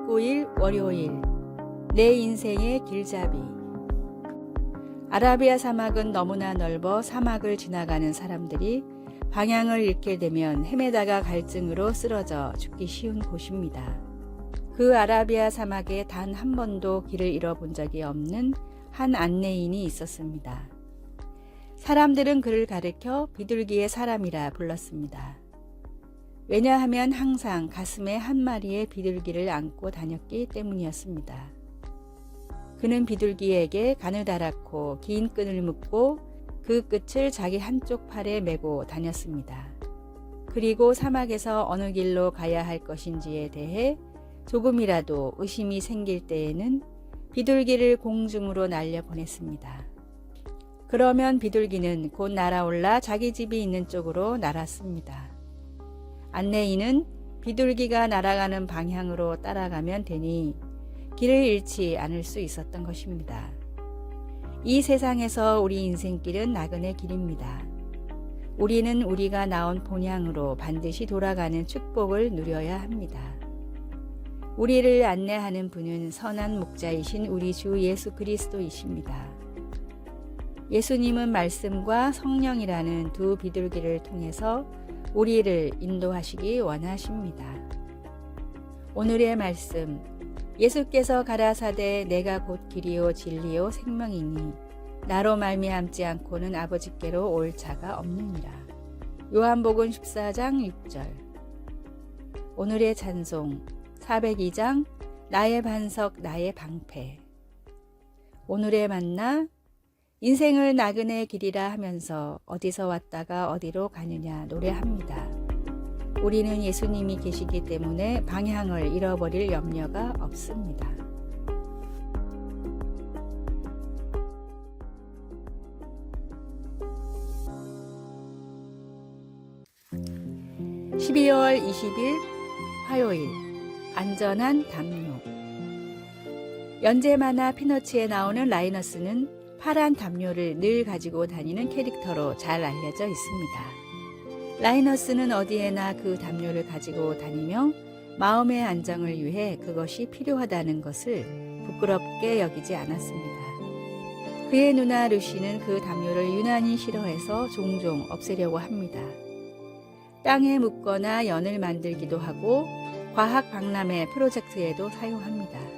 19일 월요일 내 인생의 길잡이. 아라비아 사막은 너무나 넓어 사막을 지나가는 사람들이 방향을 잃게 되면 헤매다가 갈증으로 쓰러져 죽기 쉬운 곳입니다. 그 아라비아 사막에 단 한 번도 길을 잃어본 적이 없는 한 안내인이 있었습니다. 사람들은 그를 가리켜 비둘기의 사람이라 불렀습니다. 왜냐하면 항상 가슴에 한 마리의 비둘기를 안고 다녔기 때문이었습니다. 그는 비둘기에게 가느다랗고 긴 끈을 묶고 그 끝을 자기 한쪽 팔에 메고 다녔습니다. 그리고 사막에서 어느 길로 가야 할 것인지에 대해 조금이라도 의심이 생길 때에는 비둘기를 공중으로 날려보냈습니다. 그러면 비둘기는 곧 날아올라 자기 집이 있는 쪽으로 날았습니다. 안내인은 비둘기가 날아가는 방향으로 따라가면 되니 길을 잃지 않을 수 있었던 것입니다. 이 세상에서 우리 인생길은 나그네 길입니다. 우리는 우리가 나온 본향으로 반드시 돌아가는 축복을 누려야 합니다. 우리를 안내하는 분은 선한 목자이신 우리 주 예수 그리스도이십니다. 예수님은 말씀과 성령이라는 두 비둘기를 통해서 우리를 인도하시기 원하십니다. 오늘의 말씀, 예수께서 가라사대 내가 곧 길이요 진리요 생명이니 나로 말미암지 않고는 아버지께로 올 자가 없느니라. 요한복음 14장 6절. 오늘의 찬송 402장 나의 반석 나의 방패. 오늘의 만나 인생을 나그네 길이라 하면서 어디서 왔다가 어디로 가느냐 노래합니다. 우리는 예수님이 계시기 때문에 방향을 잃어버릴 염려가 없습니다. (12월 20일) 화요일 안전한 담요. 연재 만화 피너츠에 나오는 라이너스는 파란 담요를 늘 가지고 다니는 캐릭터로 잘 알려져 있습니다. 라이너스는 어디에나 그 담요를 가지고 다니며 마음의 안정을 위해 그것이 필요하다는 것을 부끄럽게 여기지 않았습니다. 그의 누나 루시는 그 담요를 유난히 싫어해서 종종 없애려고 합니다. 땅에 묻거나 연을 만들기도 하고 과학 박람회 프로젝트에도 사용합니다.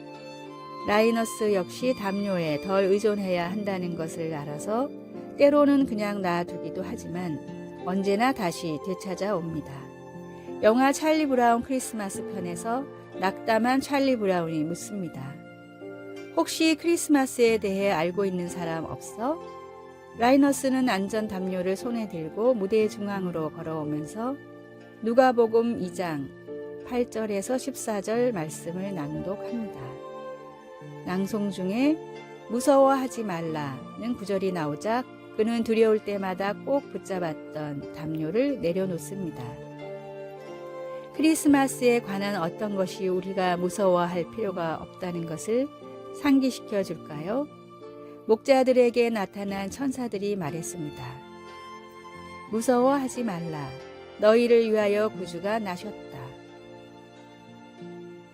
라이너스 역시 담요에 덜 의존해야 한다는 것을 알아서 때로는 그냥 놔두기도 하지만 언제나 다시 되찾아옵니다. 영화 찰리 브라운 크리스마스 편에서 낙담한 찰리 브라운이 묻습니다. 혹시 크리스마스에 대해 알고 있는 사람 없어? 라이너스는 안전 담요를 손에 들고 무대 중앙으로 걸어오면서 누가복음 2장 8절에서 14절 말씀을 낭독합니다. 낭송 중에 무서워하지 말라는 구절이 나오자 그는 두려울 때마다 꼭 붙잡았던 담요를 내려놓습니다. 크리스마스에 관한 어떤 것이 우리가 무서워할 필요가 없다는 것을 상기시켜 줄까요? 목자들에게 나타난 천사들이 말했습니다. 무서워하지 말라. 너희를 위하여 구주가 나셨다.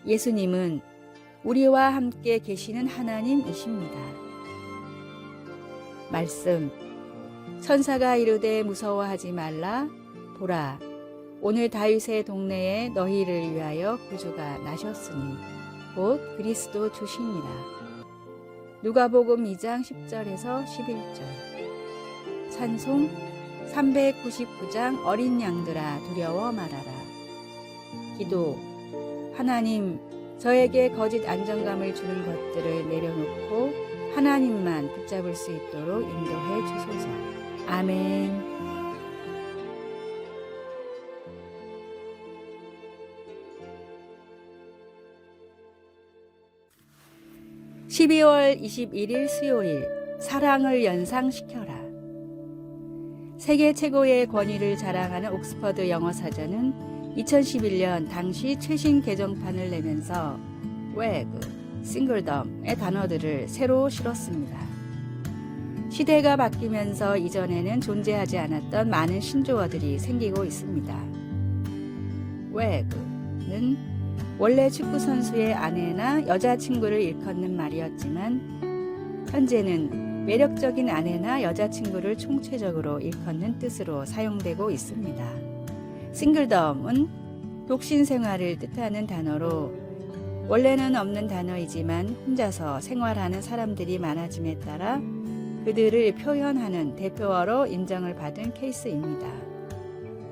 예수님은 우리와 함께 계시는 하나님이십니다. 말씀, 천사가 이르되 무서워하지 말라. 보라, 오늘 다윗의 동네에 너희를 위하여 구주가 나셨으니 곧 그리스도 주시니라. 누가복음 2장 10절에서 11절. 찬송 399장 어린 양들아 두려워 말아라. 기도, 하나님, 저에게 거짓 안정감을 주는 것들을 내려놓고 하나님만 붙잡을 수 있도록 인도해 주소서. 아멘. (12월 21일) 수요일 사랑을 연상시켜라. 세계 최고의 권위를 자랑하는 옥스퍼드 영어사전은 2011년 당시 최신 개정판을 내면서 웨그, 싱글덤의 단어들을 새로 실었습니다. 시대가 바뀌면서 이전에는 존재하지 않았던 많은 신조어들이 생기고 있습니다. 웨그는 원래 축구 선수의 아내나 여자친구를 일컫는 말이었지만 현재는 매력적인 아내나 여자친구를 총체적으로 일컫는 뜻으로 사용되고 있습니다. 싱글덤은 독신 생활을 뜻하는 단어로 원래는 없는 단어이지만 혼자서 생활하는 사람들이 많아짐에 따라 그들을 표현하는 대표어로 인정을 받은 케이스입니다.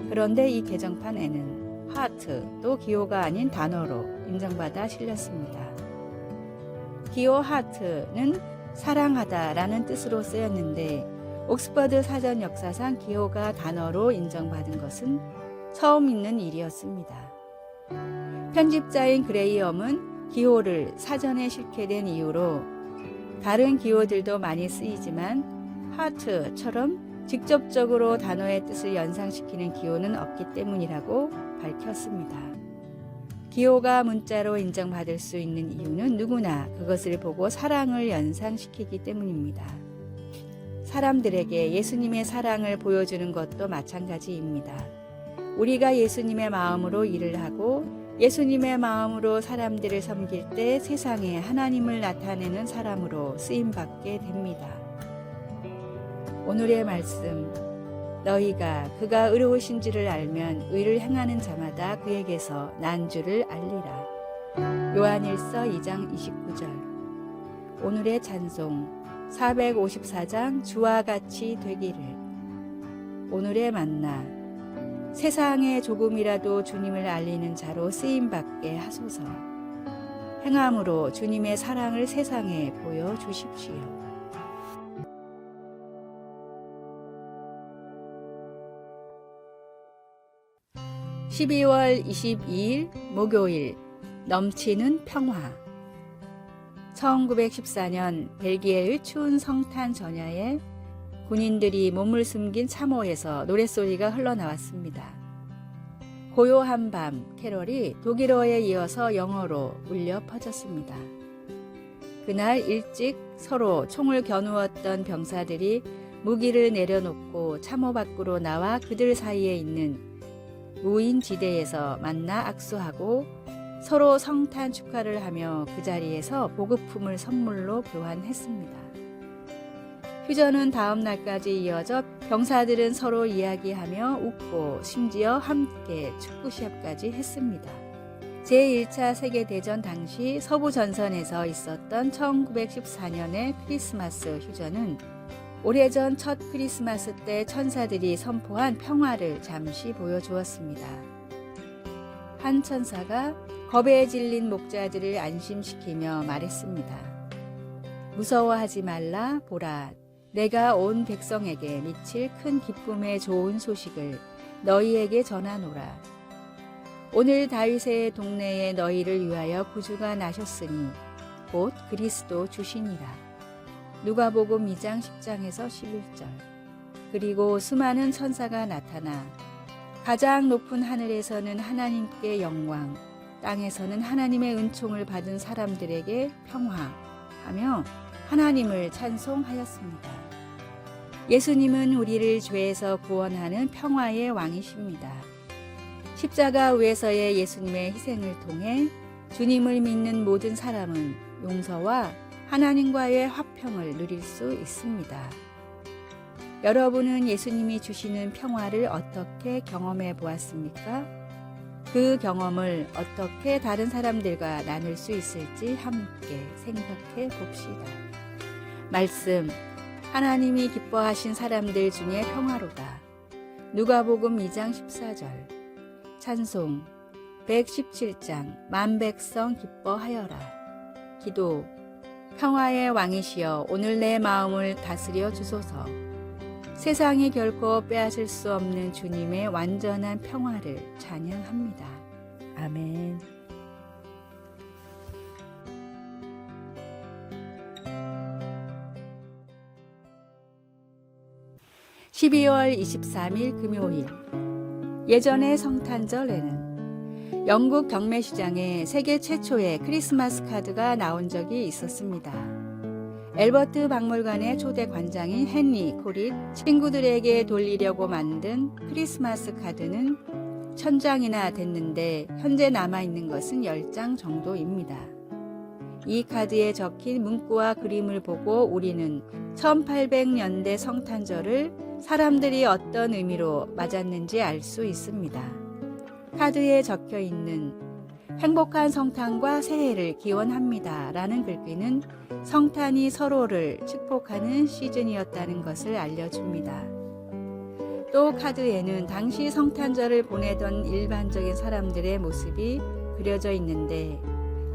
그런데 이 개정판에는 하트도 기호가 아닌 단어로 인정받아 실렸습니다. 기호 하트는 사랑하다라는 뜻으로 쓰였는데 옥스퍼드 사전 역사상 기호가 단어로 인정받은 것은 처음 있는 일이었습니다. 편집자인 그레이엄은 기호를 사전에 실게 된 이유로 다른 기호들도 많이 쓰이지만 하트처럼 직접적으로 단어의 뜻을 연상시키는 기호는 없기 때문이라고 밝혔습니다. 기호가 문자로 인정받을 수 있는 이유는 누구나 그것을 보고 사랑을 연상시키기 때문입니다. 사람들에게 예수님의 사랑을 보여주는 것도 마찬가지입니다. 우리가 예수님의 마음으로 일을 하고 예수님의 마음으로 사람들을 섬길 때 세상에 하나님을 나타내는 사람으로 쓰임받게 됩니다. 오늘의 말씀, 너희가 그가 의로우신 줄을 알면 의를 행하는 자마다 그에게서 난 줄을 알리라. 요한일서 2장 29절. 오늘의 찬송 454장 주와 같이 되기를. 오늘의 만나, 세상에 조금이라도 주님을 알리는 자로 쓰임받게 하소서. 행함으로 주님의 사랑을 세상에 보여주십시오. 12월 22일 목요일 넘치는 평화. 1914년 벨기에의 추운 성탄 전야에 군인들이 몸을 숨긴 참호에서 노랫소리가 흘러나왔습니다. 고요한 밤 캐럴이 독일어에 이어서 영어로 울려 퍼졌습니다. 그날 일찍 서로 총을 겨누었던 병사들이 무기를 내려놓고 참호 밖으로 나와 그들 사이에 있는 무인지대에서 만나 악수하고 서로 성탄 축하를 하며 그 자리에서 보급품을 선물로 교환했습니다. 휴전은 다음 날까지 이어져 병사들은 서로 이야기하며 웃고 심지어 함께 축구 시합까지 했습니다. 제1차 세계대전 당시 서부 전선에서 있었던 1914년의 크리스마스 휴전은 오래전 첫 크리스마스 때 천사들이 선포한 평화를 잠시 보여주었습니다. 한 천사가 겁에 질린 목자들을 안심시키며 말했습니다. 무서워하지 말라. 보라, 내가 온 백성에게 미칠 큰 기쁨의 좋은 소식을 너희에게 전하노라. 오늘 다윗의 동네에 너희를 위하여 구주가 나셨으니 곧 그리스도 주시니라. 누가복음 2장 10장에서 11절. 그리고 수많은 천사가 나타나 가장 높은 하늘에서는 하나님께 영광, 땅에서는 하나님의 은총을 받은 사람들에게 평화하며 하나님을 찬송하였습니다. 예수님은 우리를 죄에서 구원하는 평화의 왕이십니다. 십자가 위에서의 예수님의 희생을 통해 주님을 믿는 모든 사람은 용서와 하나님과의 화평을 누릴 수 있습니다. 여러분은 예수님이 주시는 평화를 어떻게 경험해 보았습니까? 그 경험을 어떻게 다른 사람들과 나눌 수 있을지 함께 생각해 봅시다. 말씀, 하나님이 기뻐하신 사람들 중에 평화로다. 누가복음 2장 14절. 찬송 117장 만백성 기뻐하여라. 기도, 평화의 왕이시여 오늘 내 마음을 다스려 주소서. 세상이 결코 빼앗을 수 없는 주님의 완전한 평화를 찬양합니다. 아멘. (12월 23일) 금요일. 예전의 성탄절에는 영국 경매시장에 세계 최초의 크리스마스 카드가 나온 적이 있었습니다. 엘버트 박물관의 초대 관장인 헨리 콜릿 친구들에게 돌리려고 만든 크리스마스 카드는 1000장이나 됐는데 현재 남아있는 것은 10장 정도입니다. 이 카드에 적힌 문구와 그림을 보고 우리는 1800년대 성탄절을 사람들이 어떤 의미로 맞았는지 알 수 있습니다. 카드에 적혀 있는 행복한 성탄과 새해를 기원합니다 라는 글귀는 성탄이 서로를 축복하는 시즌이었다는 것을 알려줍니다. 또 카드에는 당시 성탄절을 보내던 일반적인 사람들의 모습이 그려져 있는데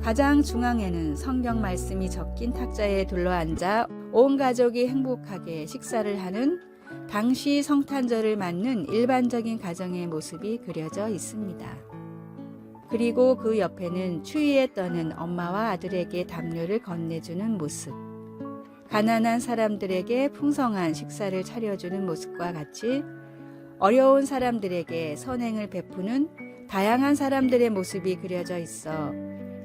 가장 중앙에는 성경 말씀이 적힌 탁자에 둘러앉아 온 가족이 행복하게 식사를 하는 당시 성탄절을 맞는 일반적인 가정의 모습이 그려져 있습니다. 그리고 그 옆에는 추위에 떠는 엄마와 아들에게 담요를 건네주는 모습, 가난한 사람들에게 풍성한 식사를 차려주는 모습과 같이 어려운 사람들에게 선행을 베푸는 다양한 사람들의 모습이 그려져 있어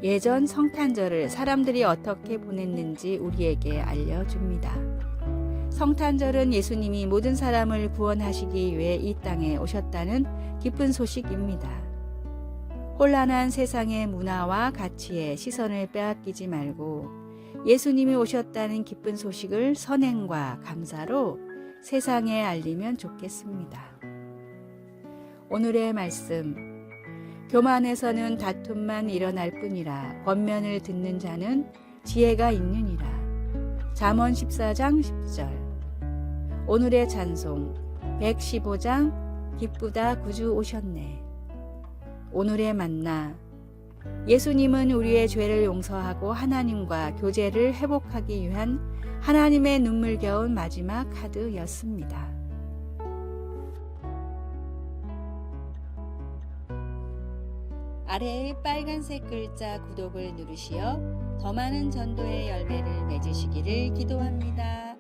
예전 성탄절을 사람들이 어떻게 보냈는지 우리에게 알려줍니다. 성탄절은 예수님이 모든 사람을 구원하시기 위해 이 땅에 오셨다는 기쁜 소식입니다. 혼란한 세상의 문화와 가치에 시선을 빼앗기지 말고 예수님이 오셨다는 기쁜 소식을 선행과 감사로 세상에 알리면 좋겠습니다. 오늘의 말씀, 교만에서는 다툼만 일어날 뿐이라 권면을 듣는 자는 지혜가 있느니라. 잠언 14장 10절. 오늘의 찬송 115장 기쁘다 구주 오셨네. 오늘의 만나, 예수님은 우리의 죄를 용서하고 하나님과 교제를 회복하기 위한 하나님의 눈물겨운 마지막 카드였습니다. 아래의 빨간색 글자 구독을 누르시어 더 많은 전도의 열매를 맺으시기를 기도합니다.